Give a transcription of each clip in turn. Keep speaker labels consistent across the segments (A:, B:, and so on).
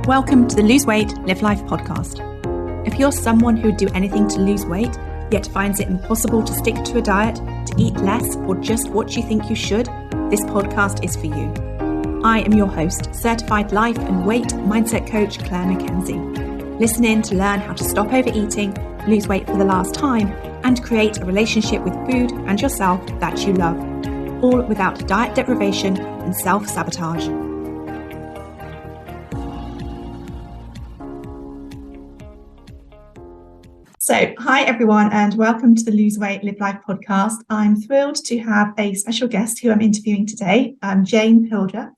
A: Welcome to the Lose Weight, Live Life podcast. If you're someone who would do anything to lose weight, yet finds it impossible to stick to a diet, to eat less, or just what you think you should, this podcast is for you. I am your host, certified life and weight mindset coach, Clair MACKENZIE. Listen in to learn how to stop overeating, lose weight for the last time, and create a relationship with food and yourself that you love, all without diet deprivation and self-sabotage. So, hi everyone, and welcome to the Lose Weight, Live Life podcast. I'm thrilled to have a special guest who I'm interviewing today, Jane Pilger.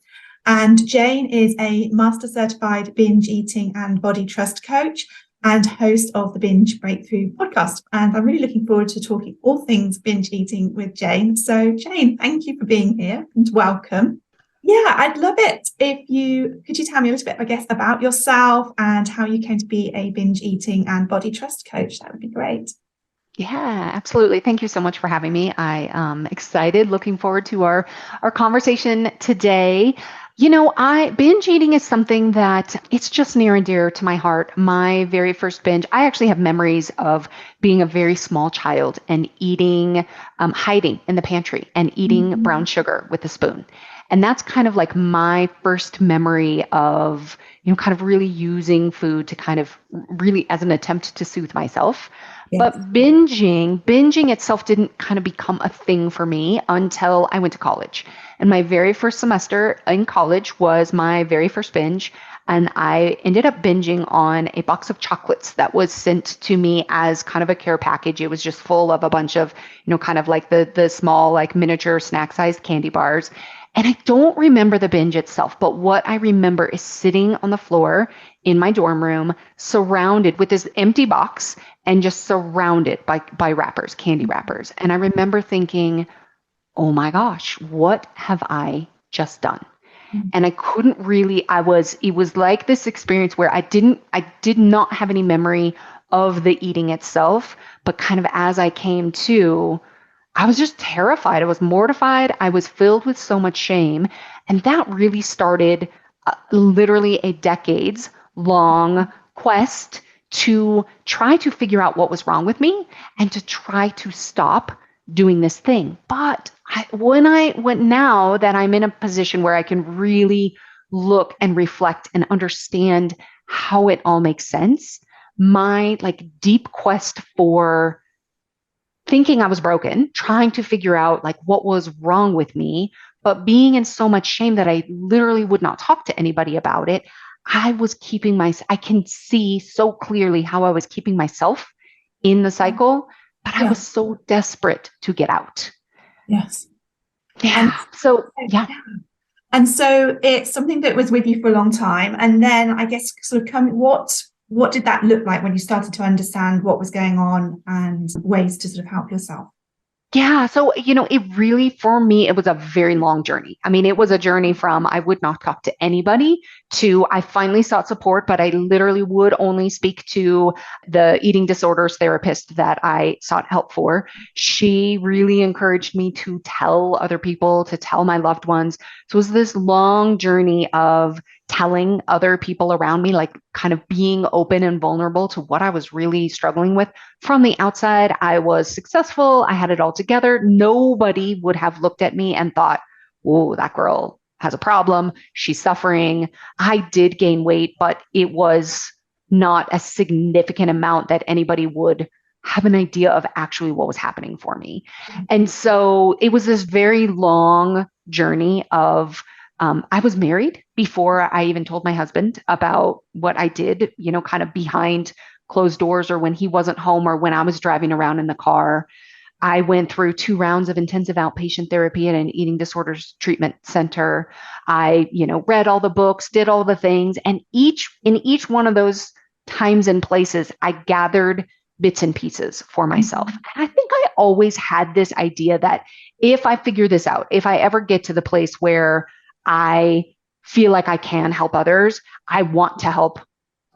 A: And Jane is a master certified binge eating and body trust coach and host of the Binge Breakthrough podcast. And I'm really looking forward to talking all things binge eating with Jane. So, Jane, thank you for being here and welcome. Yeah, I'd love it could you tell me a little bit, I guess, about yourself and how you came to be a binge eating and body trust coach? That would be great.
B: Yeah, absolutely. Thank you so much for having me. I am excited, looking forward to our conversation today. You know, binge eating is something that it's just near and dear to my heart. My very first binge, I actually have memories of being a very small child and eating, hiding in the pantry and eating brown sugar with a spoon. And that's kind of like my first memory of, kind of really using food to kind of really as an attempt to soothe myself. Yes. But binging itself didn't kind of become a thing for me until I went to college. And my very first semester in college was my very first binge. And I ended up binging on a box of chocolates that was sent to me as kind of a care package. It was just full of a bunch of, kind of like the small, like miniature snack-sized candy bars. And I don't remember the binge itself, but what I remember is sitting on the floor in my dorm room, surrounded with this empty box and just surrounded by wrappers, candy wrappers. And I remember thinking, oh my gosh, what have I just done? And I couldn't really, it was like this experience where I did not have any memory of the eating itself, but kind of as I came to, I was just terrified. I was mortified. I was filled with so much shame. And that really started literally a decades long quest to try to figure out what was wrong with me and to try to stop doing this thing. But now that I'm in a position where I can really look and reflect and understand how it all makes sense, my deep quest for thinking I was broken, trying to figure out what was wrong with me, but being in so much shame that I literally would not talk to anybody about it. I can see so clearly how I was keeping myself in the cycle, but I was so desperate to get out.
A: Yes.
B: Yeah.
A: And so it's something that was with you for a long time. And then I guess what did that look like when you started to understand what was going on and ways to sort of help yourself?
B: Yeah. So, it really, for me, it was a very long journey. I mean, it was a journey from I would not talk to anybody to I finally sought support, but I literally would only speak to the eating disorders therapist that I sought help for. She really encouraged me to tell other people, to tell my loved ones. So it was this long journey of telling other people around me, kind of being open and vulnerable to what I was really struggling with. From the outside, I was successful. I had it all together. Nobody would have looked at me and thought, whoa, that girl has a problem. She's suffering. I did gain weight, but it was not a significant amount that anybody would have an idea of actually what was happening for me. And so it was this very long journey of I was married before I even told my husband about what I did, kind of behind closed doors or when he wasn't home or when I was driving around in the car. I went through 2 rounds of intensive outpatient therapy at an eating disorders treatment center. I, read all the books, did all the things. And in each one of those times and places, I gathered bits and pieces for myself. And I think I always had this idea that if I figure this out, if I ever get to the place where I feel like I can help others, I want to help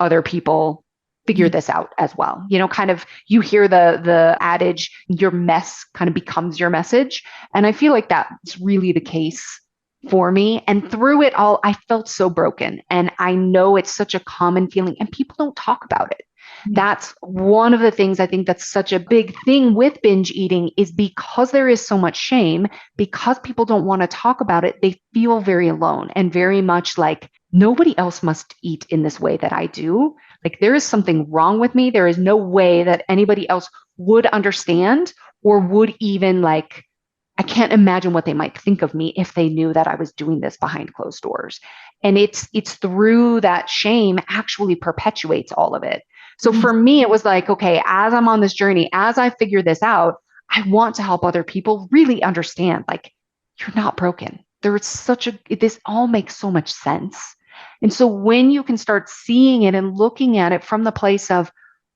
B: other people figure this out as well. Kind of you hear the adage, your mess kind of becomes your message. And I feel like that's really the case for me. And through it all, I felt so broken. And I know it's such a common feeling, and people don't talk about it.
A: Yeah.
B: That's one of the things I think that's such a big thing with binge eating, is because there is so much shame, because people don't want to talk about it, they feel very alone and very much like nobody else must eat in this way that I do. Like there is something wrong with me. There is no way that anybody else would understand or would even like, I can't imagine what they might think of me if they knew that I was doing this behind closed doors. And it's through that shame actually perpetuates all of it. So for me, it was like, okay, as I'm on this journey, as I figure this out, I want to help other people really understand, like, you're not broken. This all makes so much sense. And so when you can start seeing it and looking at it from the place of,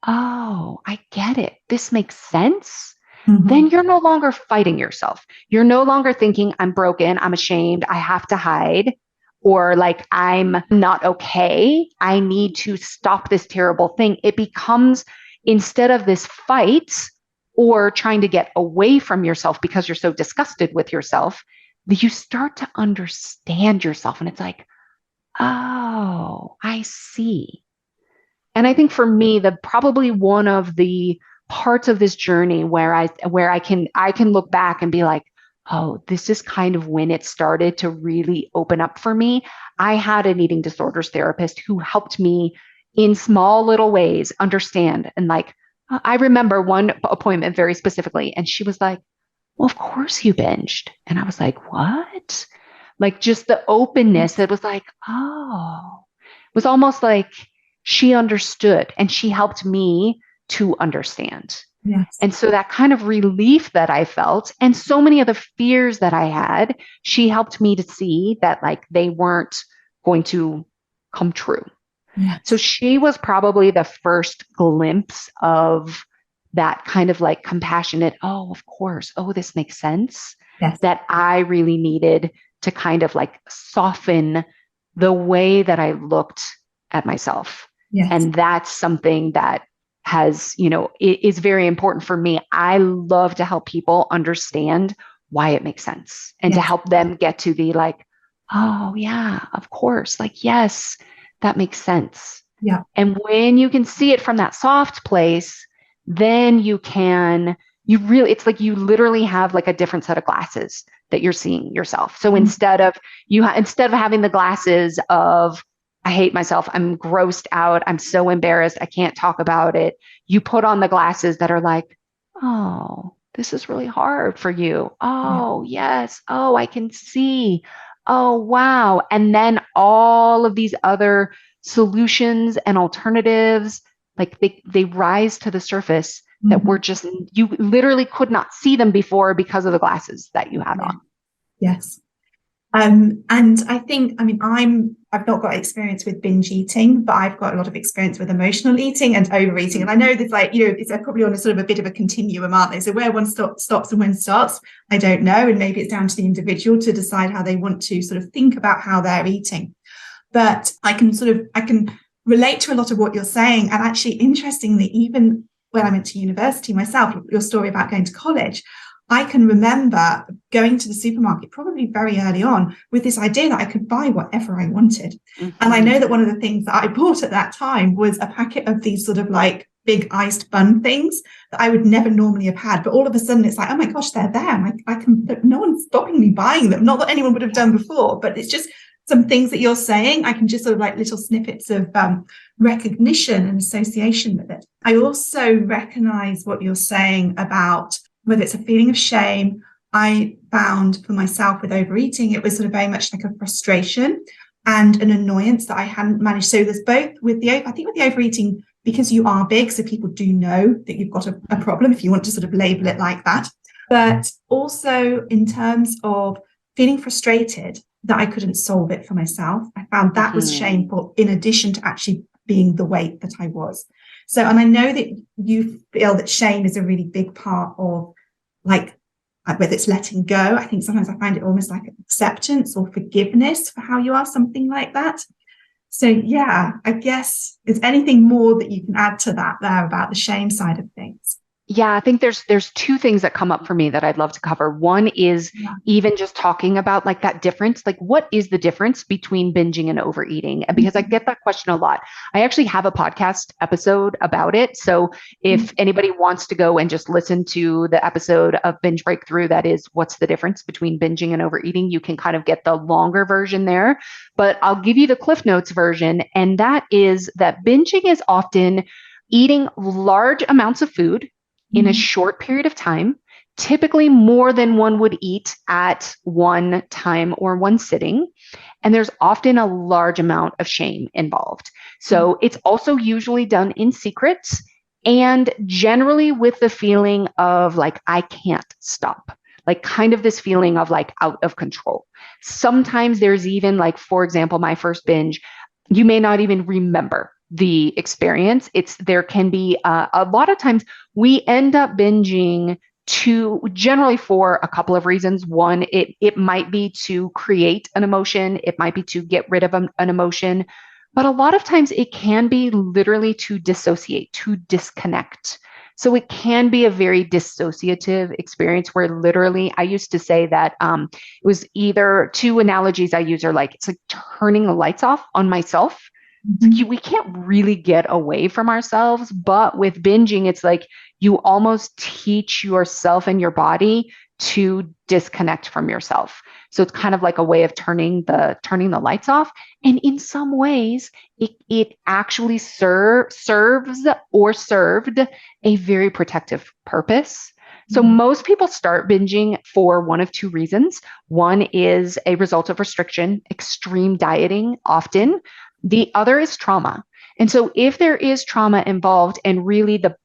B: oh, I get it, this makes sense, then you're no longer fighting yourself. You're no longer thinking, I'm broken, I'm ashamed, I have to hide, or like, I'm not okay, I need to stop this terrible thing. It becomes, instead of this fight or trying to get away from yourself because you're so disgusted with yourself, you start to understand yourself. And it's like, oh, I see. And I think for me, the probably one of the parts of this journey where I can look back and be like, oh, this is kind of when it started to really open up for me. I had an eating disorders therapist who helped me in small little ways understand. And like, I remember one appointment very specifically, and she was like, well, of course you binged. And I was like, what? Like just the openness. It was like, oh, it was almost like she understood and she helped me to understand.
A: Yes.
B: And so that kind of relief that I felt, and so many of the fears that I had, she helped me to see that like they weren't going to come true.
A: Yes.
B: So she was probably the first glimpse of that kind of like compassionate, oh, of course, oh, this makes sense,
A: Yes.
B: that I really needed to kind of like soften the way that I looked at myself.
A: Yes.
B: And that's something that is very important for me. I love to help people understand why it makes sense and to
A: Yes.
B: help them get to the like, oh yeah, of course. Like, yes, that makes sense.
A: Yeah.
B: And when you can see it from that soft place, then it's like you literally have like a different set of glasses that you're seeing yourself. So instead of having the glasses of, I hate myself, I'm grossed out, I'm so embarrassed, I can't talk about it, you put on the glasses that are like, oh, this is really hard for you. Oh, yes. Oh, I can see. Oh, wow. And then all of these other solutions and alternatives, like they rise to the surface that were just, you literally could not see them before because of the glasses that you had on.
A: Yes. And I think, I mean, I've not got experience with binge eating, but I've got a lot of experience with emotional eating and overeating. And I know there's like, it's probably on a sort of a bit of a continuum, aren't they? So where one stops and when starts, I don't know. And maybe it's down to the individual to decide how they want to sort of think about how they're eating. But I can relate to a lot of what you're saying. And actually, interestingly, even when I went to university myself, your story about going to college, I can remember going to the supermarket probably very early on with this idea that I could buy whatever I wanted. And I know that one of the things that I bought at that time was a packet of these sort of like big iced bun things that I would never normally have had. But all of a sudden it's like, oh my gosh, they're there. No one's stopping me buying them. Not that anyone would have done before, but it's just some things that you're saying. I can just sort of like little snippets of recognition and association with it. I also recognize what you're saying about whether it's a feeling of shame. I found for myself with overeating, it was sort of very much like a frustration and an annoyance that I hadn't managed. So there's both with the overeating, because you are big, so people do know that you've got a problem, if you want to sort of label it like that. But also in terms of feeling frustrated that I couldn't solve it for myself, I found that was shameful, in addition to actually being the weight that I was. So, and I know that you feel that shame is a really big part of, like, whether it's letting go. I think sometimes I find it almost like acceptance or forgiveness for how you are, something like that. So, yeah, I guess, is anything more that you can add to that there about the shame side of things?
B: Yeah, I think there's two things that come up for me that I'd love to cover. One is
A: Yeah.
B: even just talking about like that difference, like what is the difference between binging and overeating? And because I get that question a lot. I actually have a podcast episode about it. So if anybody wants to go and just listen to the episode of Binge Breakthrough, that is what's the difference between binging and overeating, you can kind of get the longer version there. But I'll give you the Cliff Notes version, and that is that binging is often eating large amounts of food in a short period of time, typically more than one would eat at one time or one sitting. And there's often a large amount of shame involved. So it's also usually done in secret and generally with the feeling of like, I can't stop. Like kind of this feeling of like out of control. Sometimes there's even like, for example, my first binge, you may not even remember the experience. There can be a lot of times we end up binging to generally for a couple of reasons. One, it might be to create an emotion, it might be to get rid of an emotion, but a lot of times it can be literally to dissociate, to disconnect. So it can be a very dissociative experience where literally I used to say that it was either two analogies I use are like it's like turning the lights off on myself. It's like we can't really get away from ourselves, but with binging, it's like you almost teach yourself and your body to disconnect from yourself. So it's kind of like a way of turning the lights off. And in some ways, it actually serves or served a very protective purpose. So most people start binging for one of two reasons. One is a result of restriction, extreme dieting often. The other is trauma. And so if there is trauma involved and really the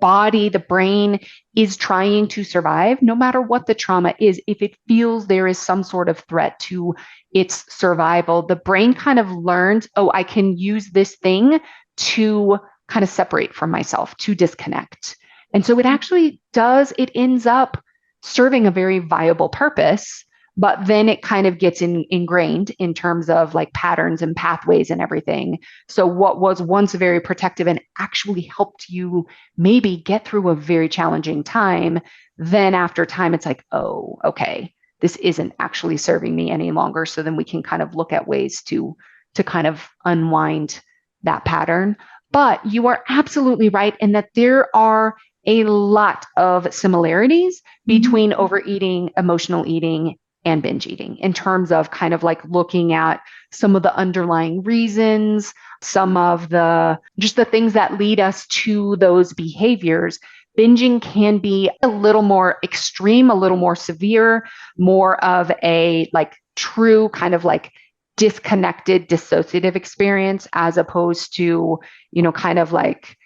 B: body, the brain is trying to survive, no matter what the trauma is, if it feels there is some sort of threat to its survival, the brain kind of learns, oh, I can use this thing to kind of separate from myself, to disconnect. And so it ends up serving a very viable purpose. But then it kind of gets ingrained in terms of like patterns and pathways and everything. So what was once very protective and actually helped you maybe get through a very challenging time, then after time, it's like, oh, okay, this isn't actually serving me any longer. So then we can kind of look at ways to kind of unwind that pattern. But you are absolutely right in that there are a lot of similarities between overeating, emotional eating, and binge eating in terms of kind of like looking at some of the underlying reasons, some of just the things that lead us to those behaviors. Binging can be a little more extreme, a little more severe, more of a like true kind of like disconnected, dissociative experience as opposed to, kind of like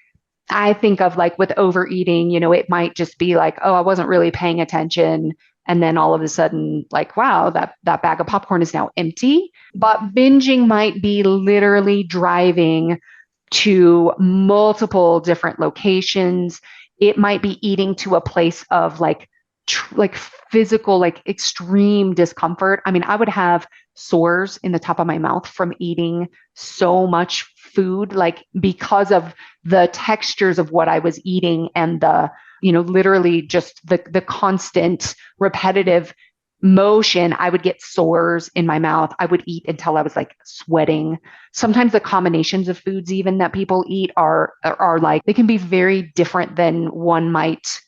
B: I think of like with overeating, it might just be like, oh, I wasn't really paying attention. And then all of a sudden, like, wow, that bag of popcorn is now empty. But binging might be literally driving to multiple different locations. It might be eating to a place of like physical, like extreme discomfort. I mean, I would have sores in the top of my mouth from eating so much food, like because of the textures of what I was eating and literally just the constant repetitive motion. I would get sores in my mouth. I would eat until I was like sweating. Sometimes the combinations of foods even that people eat are like, they can be very different than one might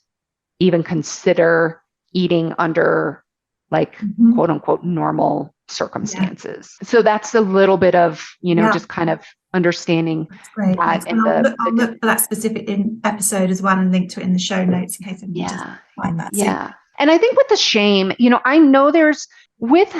B: even consider eating under like quote unquote normal circumstances. Yeah. So that's a little bit of, just kind of understanding that.
A: And I'll look for that specific episode as well and link to it in the show notes in case anyone doesn't find that.
B: Yeah. So, and I think with the shame, I know there's with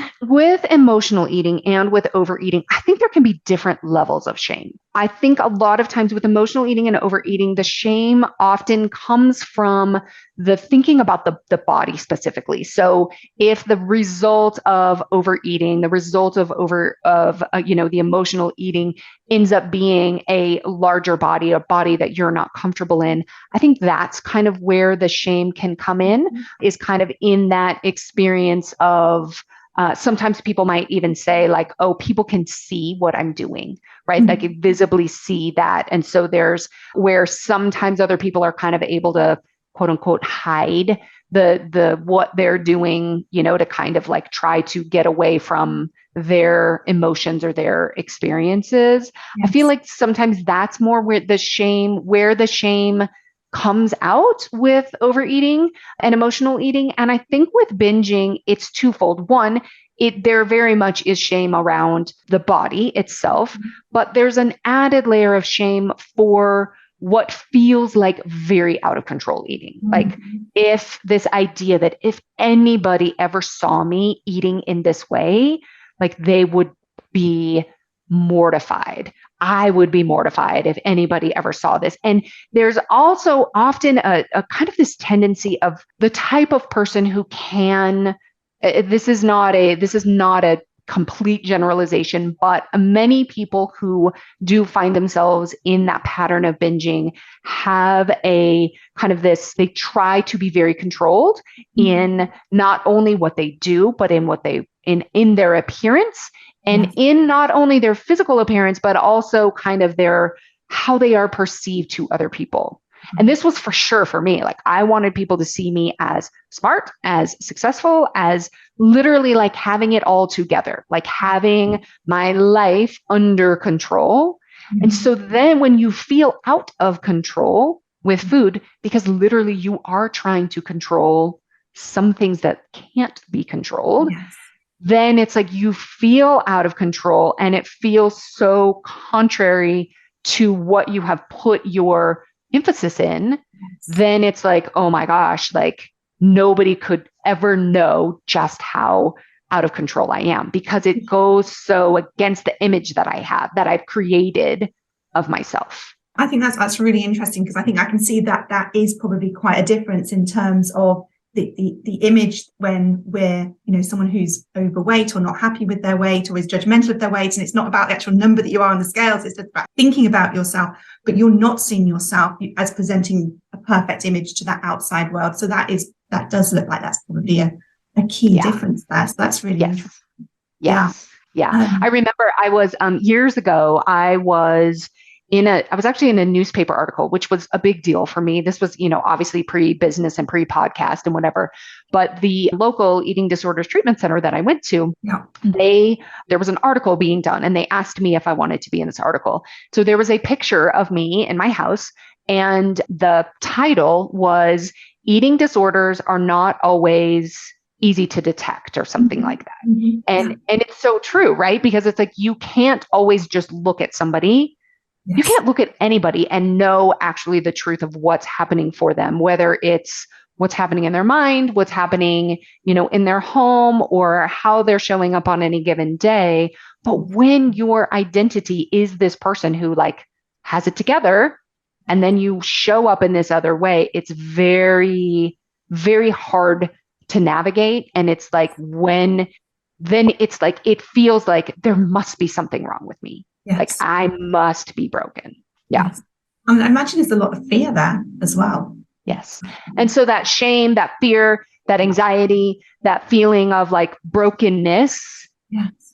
B: emotional eating and with overeating, I think there can be different levels of shame. I think a lot of times with emotional eating and overeating, the shame often comes from the thinking about the body specifically. So if the result of overeating, the result of the emotional eating ends up being a larger body, a body that you're not comfortable in, I think that's kind of where the shame can come in, is kind of in that experience of sometimes people might even say like, oh, people can see what I'm doing, right? Like visibly see that. And so there's where sometimes other people are kind of able to quote unquote hide the what they're doing, to kind of like try to get away from their emotions or their experiences. I feel
A: Yes.
B: like sometimes that's more where the shame comes out with overeating and emotional eating. And I think with binging, it's twofold. One, there very much is shame around the body itself, but there's an added layer of shame for what feels like very out of control eating. Like if this idea that if anybody ever saw me eating in this way, like they would be mortified. I would be mortified if anybody ever saw this. And there's also often a kind of this tendency of the type of person who can, this is not a complete generalization, but many people who do find themselves in that pattern of binging have a kind of this, they try to be very controlled in not only what they do, but in what they, in their appearance and in not only their physical appearance, but also kind of their, how they are perceived to other people. And this was for sure for me. Like I wanted people to see me as smart, as successful, as literally like having it all together, like having my life under control. And so then when you feel out of control with food, because literally you are trying to control some things that can't be controlled, then it's like you feel out of control and it feels so contrary to what you have put your emphasis in, then it's like, oh my gosh, like nobody could ever know just how out of control I am because it goes so against the image that I have, that I've created of myself.
A: I think that's really interesting because I think I can see that is probably quite a difference in terms of the image when we're, someone who's overweight or not happy with their weight or is judgmental of their weight. And it's not about the actual number that you are on the scales. It's just about thinking about yourself, but you're not seeing yourself as presenting a perfect image to that outside world. So that does look like that's probably a key difference there. So that's really interesting.
B: Yes. Yeah. I remember I was, years ago, I was actually in a newspaper article, which was a big deal for me. This was, obviously pre-business and pre-podcast and whatever, but the local eating disorders treatment center that I went to, there was an article being done and they asked me if I wanted to be in this article. So there was a picture of me in my house and the title was "Eating Disorders Are Not Always Easy to Detect" or something like that. And it's so true, right? Because it's like, you can't always just look at somebody. You can't look at anybody and know actually the truth of what's happening for them, whether it's what's happening in their mind, what's happening, in their home or how they're showing up on any given day. But when your identity is this person who like has it together and then you show up in this other way, it's very, very hard to navigate. And it's like it feels like there must be something wrong with me. Like I must be broken. Yeah.
A: I imagine there's a lot of fear there as well.
B: Yes. And so that shame, that fear, that anxiety, that feeling of like brokenness,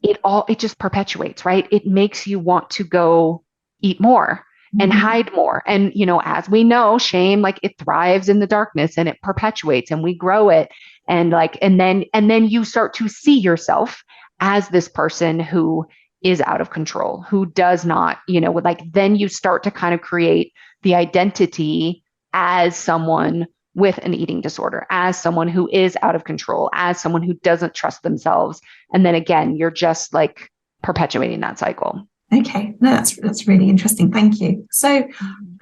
B: it just perpetuates, right? It makes you want to go eat more and hide more. And, as we know, shame, like it thrives in the darkness and it perpetuates and we grow it. And like, and then you start to see yourself as this person who is out of control, who does not, then you start to kind of create the identity as someone with an eating disorder, as someone who is out of control, as someone who doesn't trust themselves. And then again, you're just like perpetuating that cycle.
A: Okay, no, that's really interesting. Thank you. So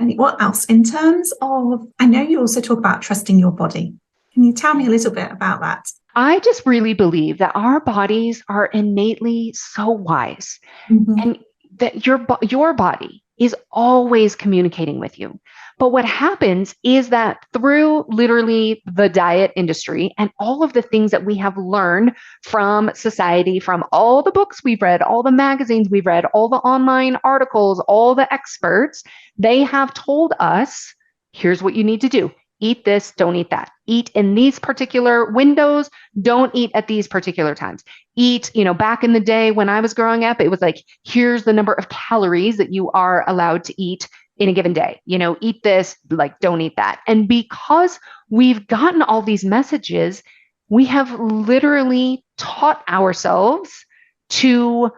A: I think what else in terms of, I know you also talk about trusting your body. Can you tell me a little bit about that?
B: I just really believe that our bodies are innately so wise and that your body is always communicating with you. But what happens is that through literally the diet industry and all of the things that we have learned from society, from all the books we've read, all the magazines we've read, all the online articles, all the experts, they have told us, here's what you need to do. Eat this, don't eat that. Eat in these particular windows, don't eat at these particular times. Eat, back in the day when I was growing up, it was like, here's the number of calories that you are allowed to eat in a given day. Eat this, like don't eat that. And because we've gotten all these messages, we have literally taught ourselves to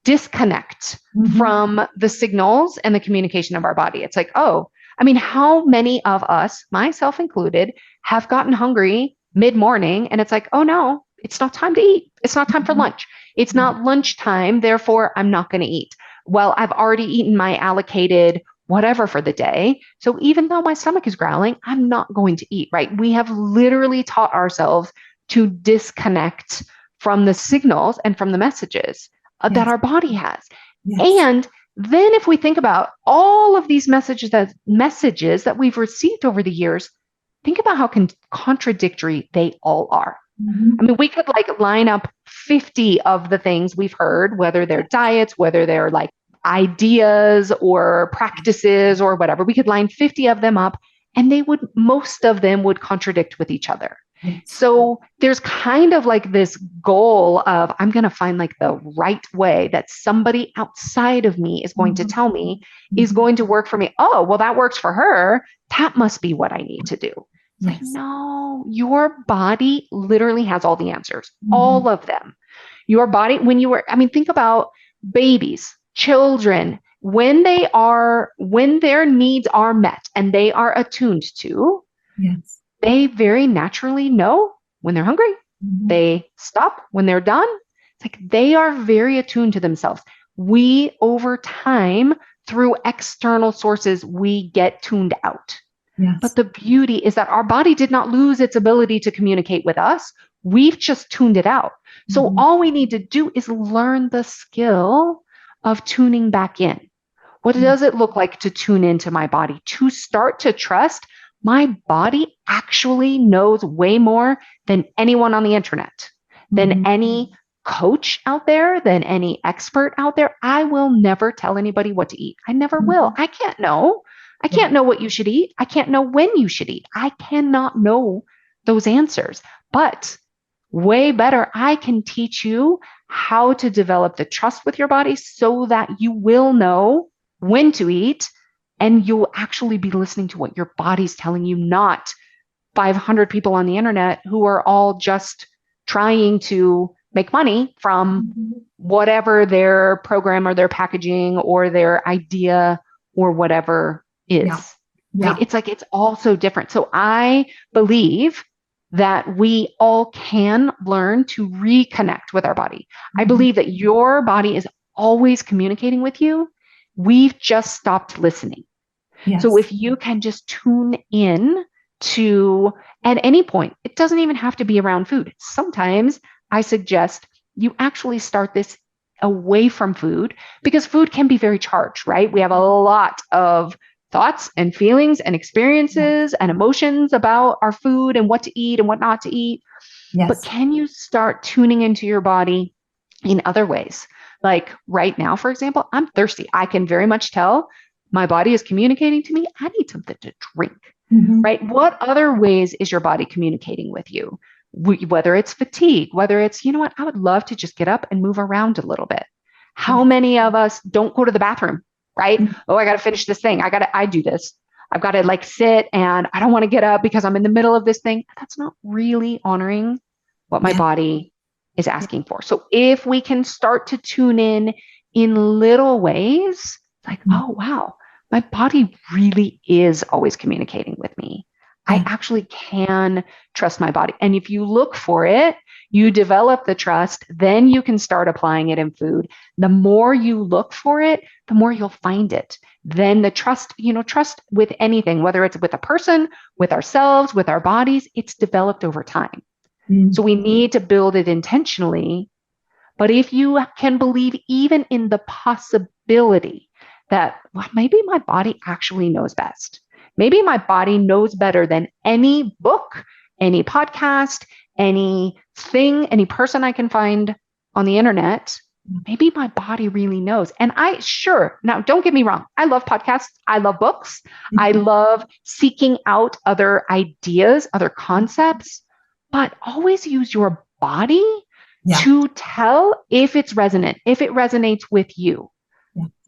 B: disconnect from the signals and the communication of our body. It's like, oh, I mean, how many of us, myself included, have gotten hungry mid-morning and it's like, oh no, it's not time to eat. It's not time for lunch. It's not lunchtime. Therefore, I'm not going to eat. Well, I've already eaten my allocated whatever for the day. So even though my stomach is growling, I'm not going to eat, right? We have literally taught ourselves to disconnect from the signals and from the messages that our body has. And then if we think about all of these messages that we've received over the years, think about how contradictory they all are. I mean, we could like line up 50 of the things we've heard, whether they're diets, whether they're like ideas or practices or whatever. We could line 50 of them up and most of them would contradict with each other. So there's kind of like this goal of I'm going to find like the right way that somebody outside of me is going to tell me is going to work for me. Oh, well, that works for her. That must be what I need to do. Like, no, your body literally has all the answers, all of them. Your body, think about babies, children, when their needs are met and they are attuned to, they very naturally know when they're hungry. They stop when they're done. It's like they are very attuned to themselves. We, over time, through external sources, we get tuned out. But the beauty is that our body did not lose its ability to communicate with us. We've just tuned it out. So all we need to do is learn the skill of tuning back in. What does it look like to tune into my body? To start to trust my body actually knows way more than anyone on the internet, than any coach out there, than any expert out there. I will never tell anybody what to eat. I never will. I can't know. I can't know what you should eat. I can't know when you should eat. I cannot know those answers. But way better, I can teach you how to develop the trust with your body so that you will know when to eat and you'll actually be listening to what your body's telling you, not 500 people on the internet who are all just trying to make money from whatever their program or their packaging or their idea or whatever is. Right? It's like, it's all so different. So I believe that we all can learn to reconnect with our body. I believe that your body is always communicating with you. We've just stopped listening. So if you can just tune in to, at any point, it doesn't even have to be around food. Sometimes I suggest you actually start this away from food because food can be very charged, right? We have a lot of thoughts and feelings and experiences and emotions about our food and what to eat and what not to eat. But can you start tuning into your body in other ways? Like right now, for example, I'm thirsty. I can very much tell my body is communicating to me. I need something to drink, right? What other ways is your body communicating with you? Whether it's fatigue, whether it's, you know what, I would love to just get up and move around a little bit. How many of us don't go to the bathroom, right? Oh, I got to finish this thing. I do this. I've got to like sit and I don't want to get up because I'm in the middle of this thing. That's not really honoring what my body is asking for. So if we can start to tune in little ways, like, oh, wow, my body really is always communicating with me. I actually can trust my body. And if you look for it, you develop the trust, then you can start applying it in food. The more you look for it, the more you'll find it. Then the trust with anything, whether it's with a person, with ourselves, with our bodies, it's developed over time. So we need to build it intentionally. But if you can believe even in the possibility that, well, maybe my body actually knows best. Maybe my body knows better than any book, any podcast, anything, any person I can find on the internet. Maybe my body really knows. And now don't get me wrong. I love podcasts. I love books. I love seeking out other ideas, other concepts, but always use your body to tell if it's resonant, if it resonates with you.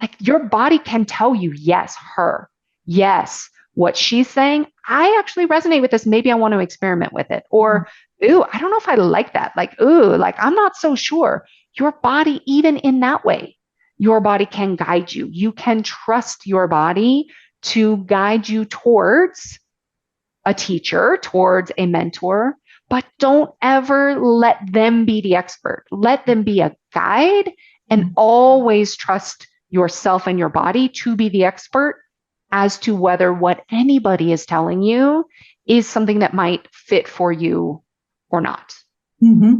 B: Like your body can tell you, yes, her, yes, what she's saying, I actually resonate with this. Maybe I want to experiment with it. Or, ooh, I don't know if I like that. Like, ooh, like I'm not so sure. Your body, even in that way, your body can guide you. You can trust your body to guide you towards a teacher, towards a mentor, but don't ever let them be the expert. Let them be a guide and always trust yourself and your body to be the expert as to whether what anybody is telling you is something that might fit for you or not.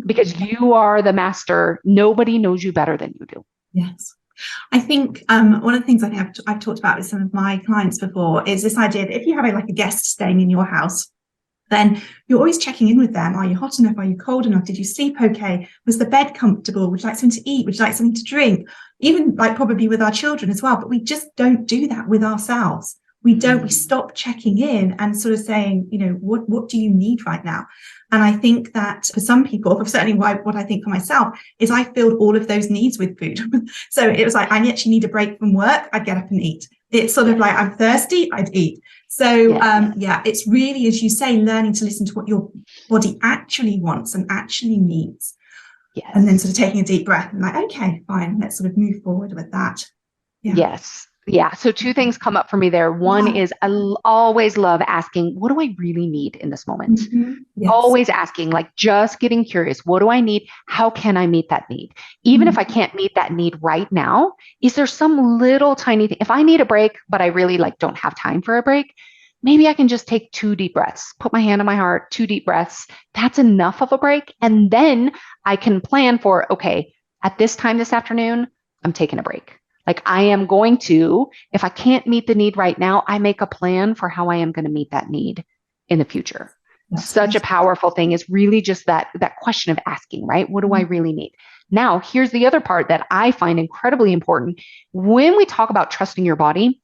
B: Because you are the master. Nobody knows you better than you do.
A: Yes. I think one of the things I think I've talked about with some of my clients before is this idea that if you have a guest staying in your house, then you're always checking in with them. Are you hot enough? Are you cold enough? Did you sleep okay? Was the bed comfortable? Would you like something to eat? Would you like something to drink? Even like probably with our children as well. But we just don't do that with ourselves. We stop checking in and sort of saying, what do you need right now? And I think that for some people, certainly what I think for myself is I filled all of those needs with food. So it was like, I actually need a break from work. I'd get up and eat. It's sort of like, I'm thirsty, I'd eat. So it's really, as you say, learning to listen to what your body actually wants and actually needs. Yes. And then sort of taking a deep breath and like, okay, fine, let's sort of move forward with that. Yeah.
B: Yes. Yeah. So two things come up for me there. One is I always love asking, what do I really need in this moment? Yes. Always asking, like just getting curious. What do I need? How can I meet that need? Even if I can't meet that need right now, is there some little tiny thing? If I need a break, but I really don't have time for a break, maybe I can just take 2 deep breaths, put my hand on my heart, 2 deep breaths. That's enough of a break. And then I can plan for, okay, at this time this afternoon, I'm taking a break. Like I am going to, if I can't meet the need right now, I make a plan for how I am going to meet that need in the future. That's such a powerful thing is really just that question of asking, right? What do I really need? Now, here's the other part that I find incredibly important. When we talk about trusting your body,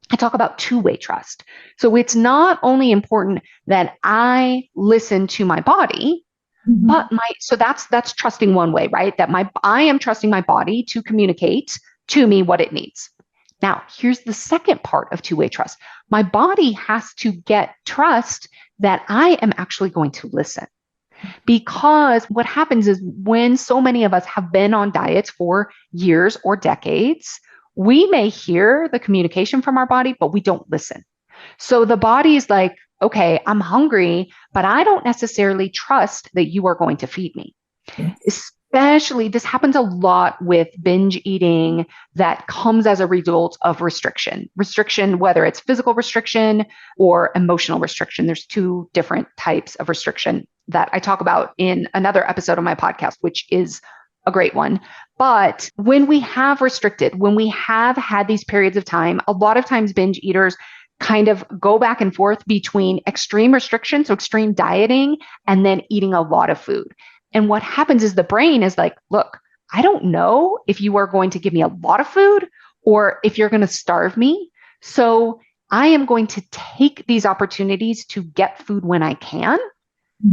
B: I talk about two-way trust. So it's not only important that I listen to my body, but so that's trusting one way, right? That I am trusting my body to communicate to me what it needs. Now, here's the second part of two-way trust. My body has to get trust that I am actually going to listen. Because what happens is when so many of us have been on diets for years or decades, we may hear the communication from our body, but we don't listen. So the body is like, okay, I'm hungry, but I don't necessarily trust that you are going to feed me. Yes. Especially, this happens a lot with binge eating that comes as a result of restriction. Restriction, whether it's physical restriction or emotional restriction. There's 2 different types of restriction that I talk about in another episode of my podcast, which is a great one. But when we have restricted, when we have had these periods of time, a lot of times binge eaters kind of go back and forth between extreme restriction, so extreme dieting, and then eating a lot of food. And what happens is the brain is like, look, I don't know if you are going to give me a lot of food or if you're going to starve me. So I am going to take these opportunities to get food when I can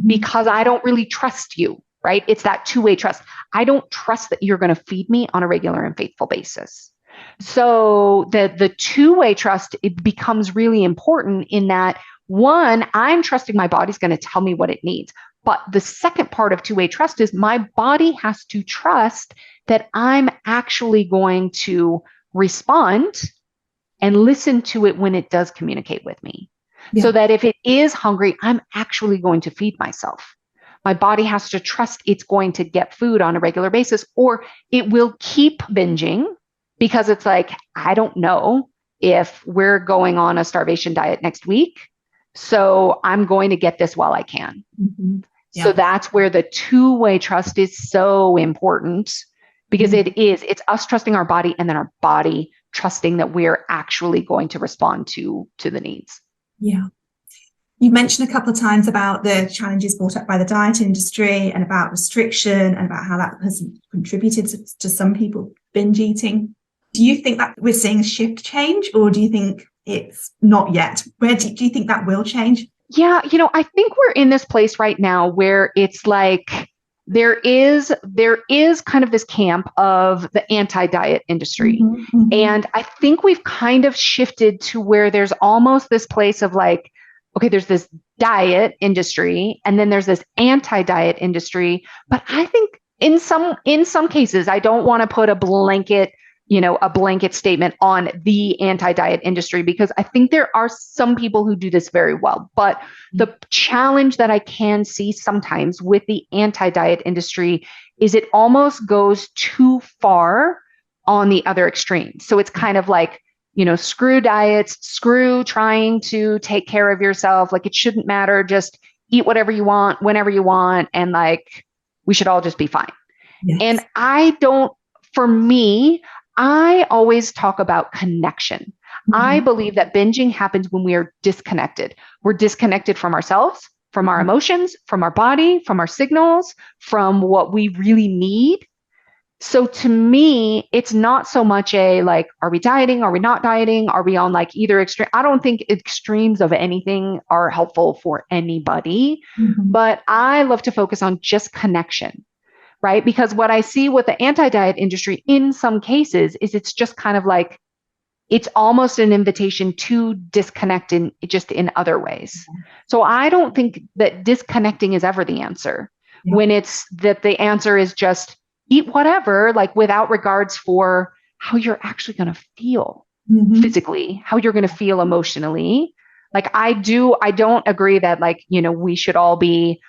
B: because I don't really trust you, right? It's that two-way trust. I don't trust that you're going to feed me on a regular and faithful basis. So the two-way trust, it becomes really important in that, one, I'm trusting my body's going to tell me what it needs. But the second part of two-way trust is my body has to trust that I'm actually going to respond and listen to it when it does communicate with me. Yeah. So that if it is hungry, I'm actually going to feed myself. My body has to trust it's going to get food on a regular basis, or it will keep binging because it's like, I don't know if we're going on a starvation diet next week. So I'm going to get this while I can. Yeah. So that's where the two-way trust is so important because it's us trusting our body and then our body trusting that we're actually going to respond to the needs.
A: Yeah. You mentioned a couple of times about the challenges brought up by the diet industry and about restriction and about how that has contributed to some people binge eating. Do you think that we're seeing a shift change, or do you think it's not yet? Where do you think that will change?
B: Yeah, I think we're in this place right now where it's like there is kind of this camp of the anti-diet industry.
A: Mm-hmm.
B: And I think we've kind of shifted to where there's almost this place of like, okay, there's this diet industry and then there's this anti-diet industry. But I think in some cases, I don't want to put a blanket statement on the anti-diet industry, because I think there are some people who do this very well. But the challenge that I can see sometimes with the anti-diet industry is it almost goes too far on the other extreme. So it's kind of like, screw diets, screw trying to take care of yourself. Like, it shouldn't matter. Just eat whatever you want, whenever you want. And like, we should all just be fine.
A: Yes.
B: And for me, I always talk about connection.
A: Mm-hmm.
B: I believe that binging happens when we are disconnected. We're disconnected from ourselves, from our emotions, from our body, from our signals, from what we really need. So to me, it's not so much a like, are we dieting? Are we not dieting? Are we on like either extreme? I don't think extremes of anything are helpful for anybody,
A: Mm-hmm.
B: but I love to focus on just connection, right? Because what I see with the anti-diet industry in some cases is it's just kind of like, it's almost an invitation to disconnect in other ways. Mm-hmm. So I don't think that disconnecting is ever the answer. Yeah. When it's that the answer is just eat whatever, like without regards for how you're actually going to feel mm-hmm. physically, how you're going to feel emotionally. Like I don't agree that like, we should all be,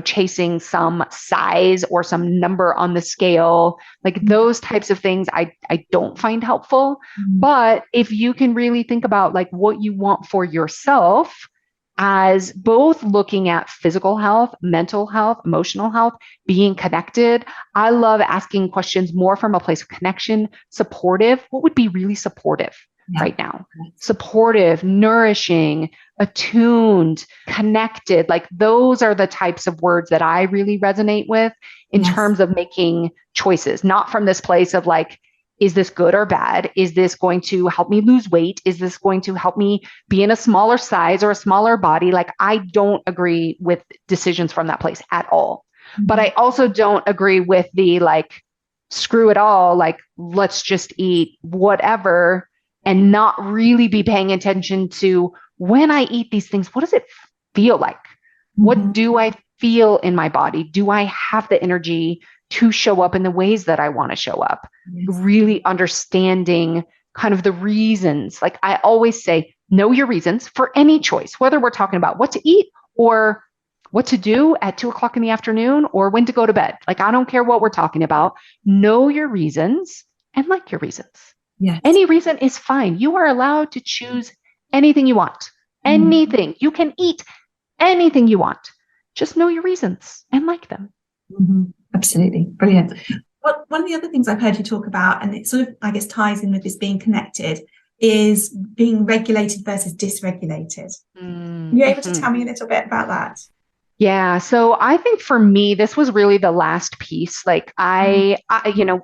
B: chasing some size or some number on the scale. Like those types of things I don't find helpful. Mm-hmm. But if you can really think about like what you want for yourself, as both looking at physical health, mental health, emotional health, being connected. I love asking questions more from a place of connection, supportive. What would be really supportive right now? Supportive, nourishing, attuned, connected. Like those are the types of words that I really resonate with in terms of making choices, not from this place of like, is this good or bad? Is this going to help me lose weight? Is this going to help me be in a smaller size or a smaller body? Like, I don't agree with decisions from that place at all. Mm-hmm. But I also don't agree with the like, screw it all, like, let's just eat whatever and not really be paying attention to when I eat these things, what does it feel like? Mm-hmm. What do I feel in my body? Do I have the energy to show up in the ways that I want to show up? Yes. Really understanding kind of the reasons. Like I always say, know your reasons for any choice, whether we're talking about what to eat or what to do at 2:00 in the afternoon or when to go to bed. Like, I don't care what we're talking about. Know your reasons and like your reasons. Yes. Any reason is fine. You are allowed to choose anything you want. Anything. You can eat anything you want. Just know your reasons and like them.
A: Mm-hmm. Absolutely. Brilliant. Well, one of the other things I've heard you talk about, and it sort of, I guess, ties in with this being connected, is being regulated versus dysregulated. Mm-hmm. Are you able to tell me a little bit about that?
B: Yeah. So I think for me, this was really the last piece. Like I,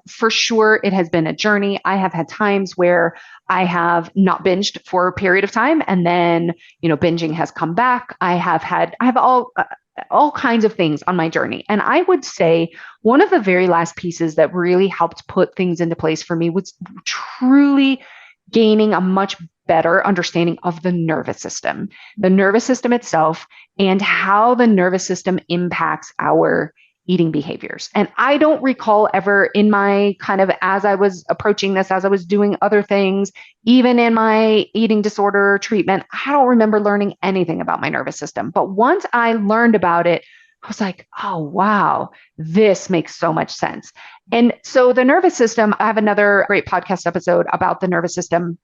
B: for sure it has been a journey. I have had times where I have not binged for a period of time and then, binging has come back. I have all kinds of things on my journey. And I would say one of the very last pieces that really helped put things into place for me was truly gaining a much better understanding of the nervous system itself, and how the nervous system impacts our eating behaviors. And I don't recall ever in my kind of, as I was approaching this, as I was doing other things, even in my eating disorder treatment, I don't remember learning anything about my nervous system. But once I learned about it, I was like, oh, wow, this makes so much sense. And so the nervous system, I have another great podcast episode about the nervous system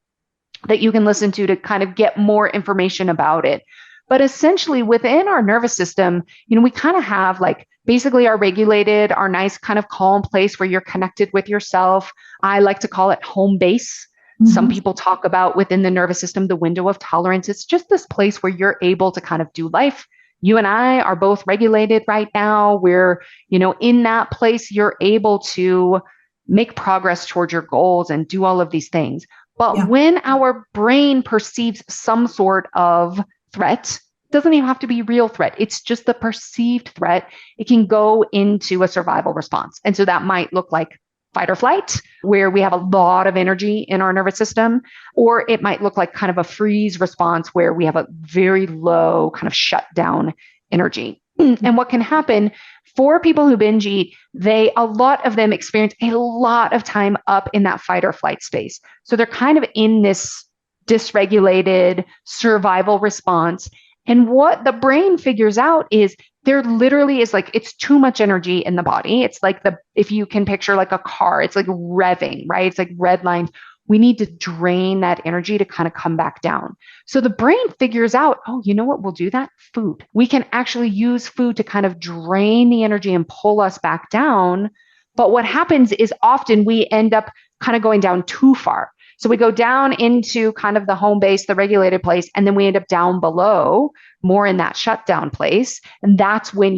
B: that you can listen to kind of get more information about it. But essentially within our nervous system, we kind of have like basically our regulated, our nice kind of calm place where you're connected with yourself. I like to call it home base. Mm-hmm. Some people talk about within the nervous system, the window of tolerance. It's just this place where you're able to kind of do life. You and I are both regulated right now. We're, in that place, you're able to make progress towards your goals and do all of these things. But when our brain perceives some sort of threat, doesn't even have to be real threat. It's just the perceived threat. It can go into a survival response. And so that might look like fight or flight, where we have a lot of energy in our nervous system, or it might look like kind of a freeze response where we have a very low kind of shutdown energy. And what can happen for people who binge eat, a lot of them experience a lot of time up in that fight or flight space. So they're kind of in this dysregulated survival response. And what the brain figures out is there literally is like, it's too much energy in the body. It's like if you can picture like a car, it's like revving, right? It's like red lines. We need to drain that energy to kind of come back down. So the brain figures out, oh, you know what will do that? Food. We can actually use food to kind of drain the energy and pull us back down. But what happens is often we end up kind of going down too far. So we go down into kind of the home base, the regulated place, and then we end up down below, more in that shutdown place. And that's when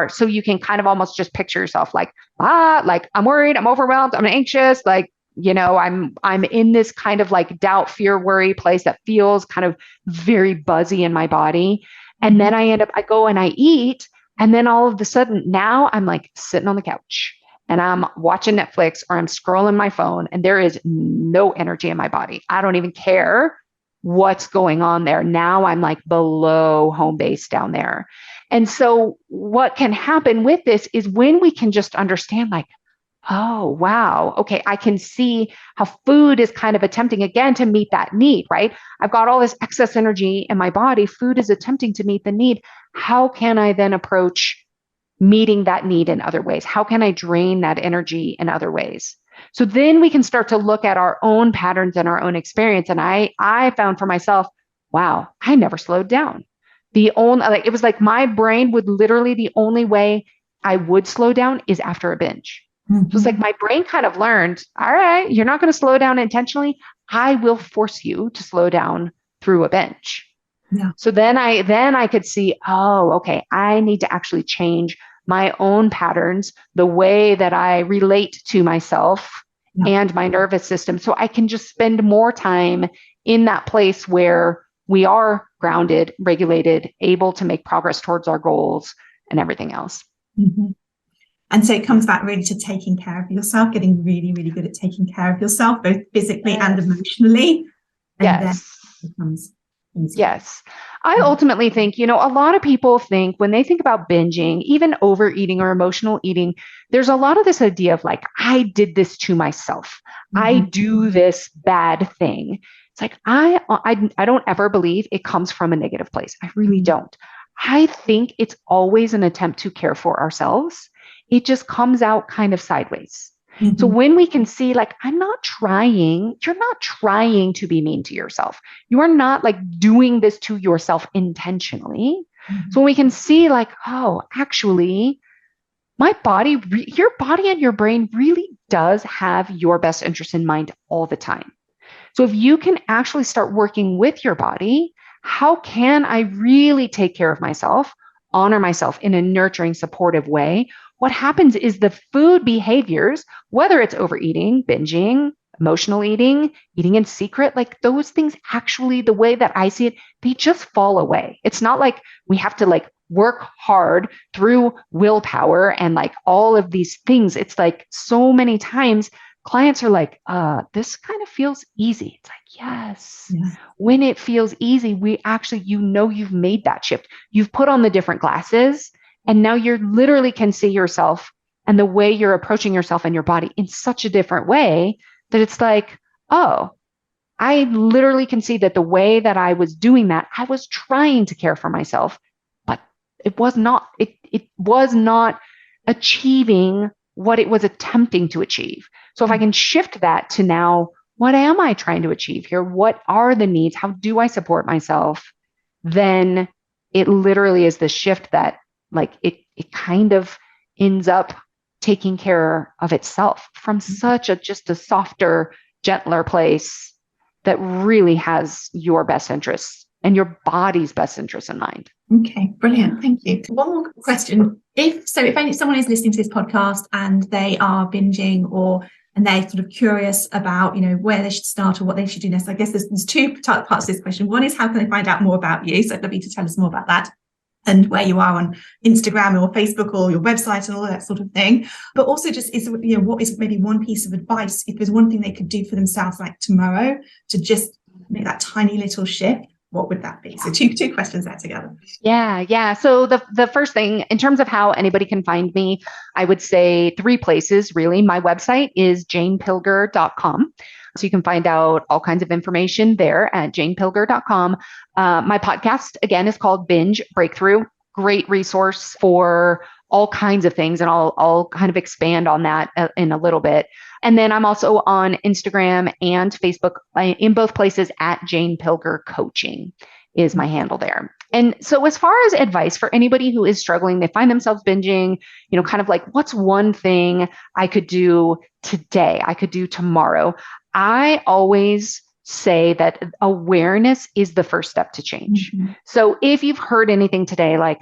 B: so you can kind of almost just picture yourself like I'm worried, I'm overwhelmed, I'm anxious, like, I'm in this kind of like doubt, fear, worry place that feels kind of very buzzy in my body. And then I go and I eat. And then all of a sudden now I'm like sitting on the couch and I'm watching Netflix or I'm scrolling my phone and there is no energy in my body. I don't even care what's going on there. Now I'm like below home base down there. And so what can happen with this is when we can just understand like, oh, wow. Okay. I can see how food is kind of attempting again to meet that need, right? I've got all this excess energy in my body. Food is attempting to meet the need. How can I then approach meeting that need in other ways? How can I drain that energy in other ways? So then we can start to look at our own patterns and our own experience. And I found for myself, wow, I never slowed down. It was like my brain would literally, the only way I would slow down is after a binge. Mm-hmm. So it's like my brain kind of learned, all right, you're not going to slow down intentionally. I will force you to slow down through a binge. Yeah. So then I could see, oh, okay, I need to actually change my own patterns, the way that I relate to myself and my nervous system. So I can just spend more time in that place where we are grounded, regulated, able to make progress towards our goals and everything else.
A: Mm-hmm. And so it comes back really to taking care of yourself, getting really, really good at taking care of yourself, both physically and emotionally. And then it becomes easier.
B: Yes. I ultimately think, a lot of people think when they think about binging, even overeating or emotional eating, there's a lot of this idea of like, I did this to myself. Mm-hmm. I do this bad thing. It's like, I don't ever believe it comes from a negative place. I really don't. I think it's always an attempt to care for ourselves. It just comes out kind of sideways. Mm-hmm. So when we can see like, you're not trying to be mean to yourself. You are not like doing this to yourself intentionally. Mm-hmm. So when we can see like, oh, actually, your body and your brain really does have your best interest in mind all the time. So if you can actually start working with your body, how can I really take care of myself, honor myself in a nurturing, supportive way? What happens is the food behaviors, whether it's overeating, binging, emotional eating, eating in secret, like those things actually, the way that I see it, they just fall away. It's not like we have to like work hard through willpower and like all of these things. It's like so many times clients are like, this kind of feels easy. It's like, yes. Yeah. When it feels easy, we actually, you've made that shift. You've put on the different glasses. And now you literally can see yourself and the way you're approaching yourself and your body in such a different way that it's like, oh, I literally can see that the way that I was doing that, I was trying to care for myself, but it was not achieving what it was attempting to achieve. So if I can shift that to now, what am I trying to achieve here? What are the needs? How do I support myself? Then it literally is the shift that like it kind of ends up taking care of itself from such just a softer, gentler place that really has your best interests and your body's best interests in mind.
A: Okay, brilliant. Thank you. One more question. If someone is listening to this podcast and they are binging or and they're sort of curious about, where they should start or what they should do next. I guess there's two parts to this question. One is, how can they find out more about you? So I'd love you to tell us more about that, and where you are on Instagram or Facebook or your website and all that sort of thing. But also just what is maybe one piece of advice, if there's one thing they could do for themselves, like tomorrow, to just make that tiny little shift, what would that be? So two questions there together.
B: Yeah. So the first thing, in terms of how anybody can find me, I would say 3 places, really. My website is janepilger.com. So you can find out all kinds of information there at janepilger.com. My podcast, again, is called Binge Breakthrough. Great resource for all kinds of things. And I'll kind of expand on that in a little bit. And then I'm also on Instagram and Facebook, in both places at Jane Pilger Coaching is my handle there. And so as far as advice for anybody who is struggling, they find themselves binging, kind of like, what's one thing I could do today? I could do tomorrow. I always say that awareness is the first step to change. Mm-hmm. So if you've heard anything today, like,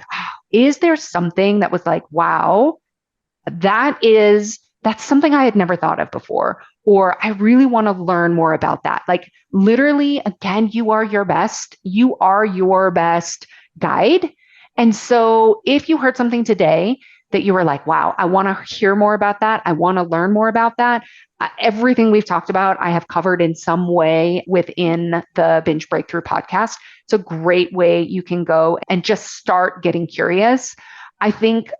B: is there something that was like, wow, that's something I had never thought of before, or I really want to learn more about that. Like, literally, again, you are your best guide. And so if you heard something today that you were like, wow, I want to hear more about that, I want to learn more about that, everything we've talked about, I have covered in some way within the Binge Breakthrough podcast. It's a great way you can go and just start getting curious. I think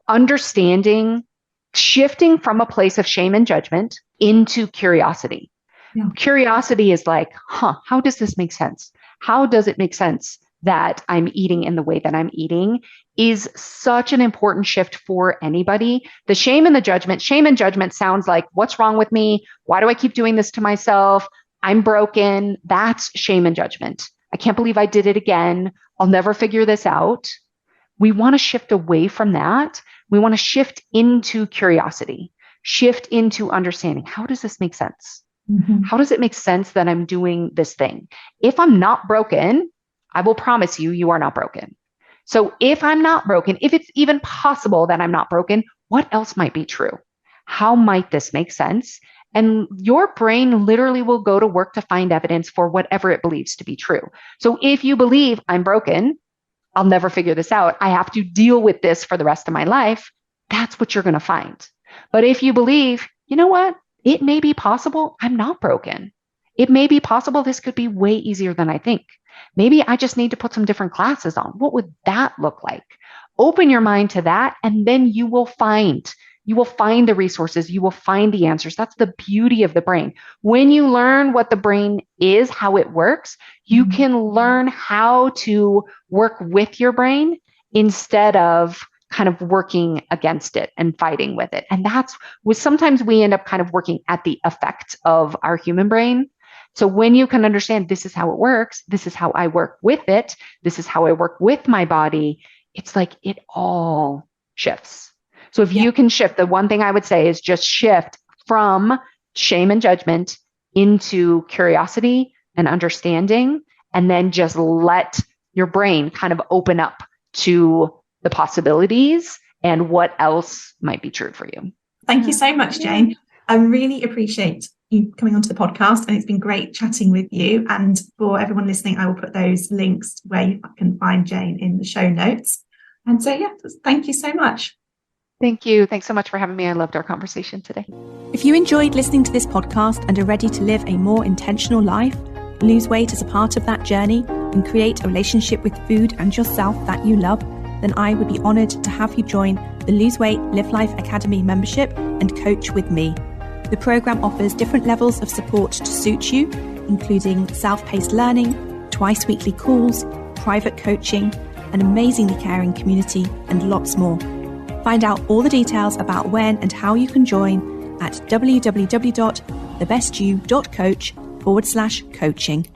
B: shifting from a place of shame and judgment into curiosity. Yeah. Curiosity is like, how does this make sense? How does it make sense that I'm eating in the way that I'm eating? Is such an important shift for anybody. The shame and judgment sounds like, what's wrong with me? Why do I keep doing this to myself? I'm broken. That's shame and judgment. I can't believe I did it again. I'll never figure this out. We want to shift away from that. We want to shift into curiosity, shift into understanding. How does this make sense? Mm-hmm. How does it make sense that I'm doing this thing? If I'm not broken, I will promise you are not broken. So if I'm not broken, if it's even possible that I'm not broken, what else might be true? How might this make sense? And your brain literally will go to work to find evidence for whatever it believes to be true. So if you believe I'm broken, I'll never figure this out, I have to deal with this for the rest of my life, that's what you're going to find. But if you believe, you know what, it may be possible I'm not broken. It may be possible this could be way easier than I think. Maybe I just need to put some different glasses on. What would that look like? Open your mind to that, and then you will find the resources. You will find the answers. That's the beauty of the brain. When you learn what the brain is, how it works, you can learn how to work with your brain instead of kind of working against it and fighting with it. And that's what sometimes we end up kind of working at the effect of our human brain. So when you can understand this is how it works, this is how I work with it, this is how I work with my body, it's like it all shifts. So if you can shift, the one thing I would say is just shift from shame and judgment into curiosity and understanding, and then just let your brain kind of open up to the possibilities and what else might be true for you.
A: Thank you so much, Jane. I really appreciate you coming onto the podcast, and it's been great chatting with you. And for everyone listening, I will put those links where you can find Jane in the show notes. And so, thank you so much.
B: Thank you. Thanks so much for having me. I loved our conversation today.
A: If you enjoyed listening to this podcast and are ready to live a more intentional life, lose weight as a part of that journey, and create a relationship with food and yourself that you love, then I would be honoured to have you join the Lose Weight, Live Life Academy membership and coach with me. The programme offers different levels of support to suit you, including self-paced learning, twice weekly calls, private coaching, an amazingly caring community, and lots more. Find out all the details about when and how you can join at www.thebestyou.coach/coaching.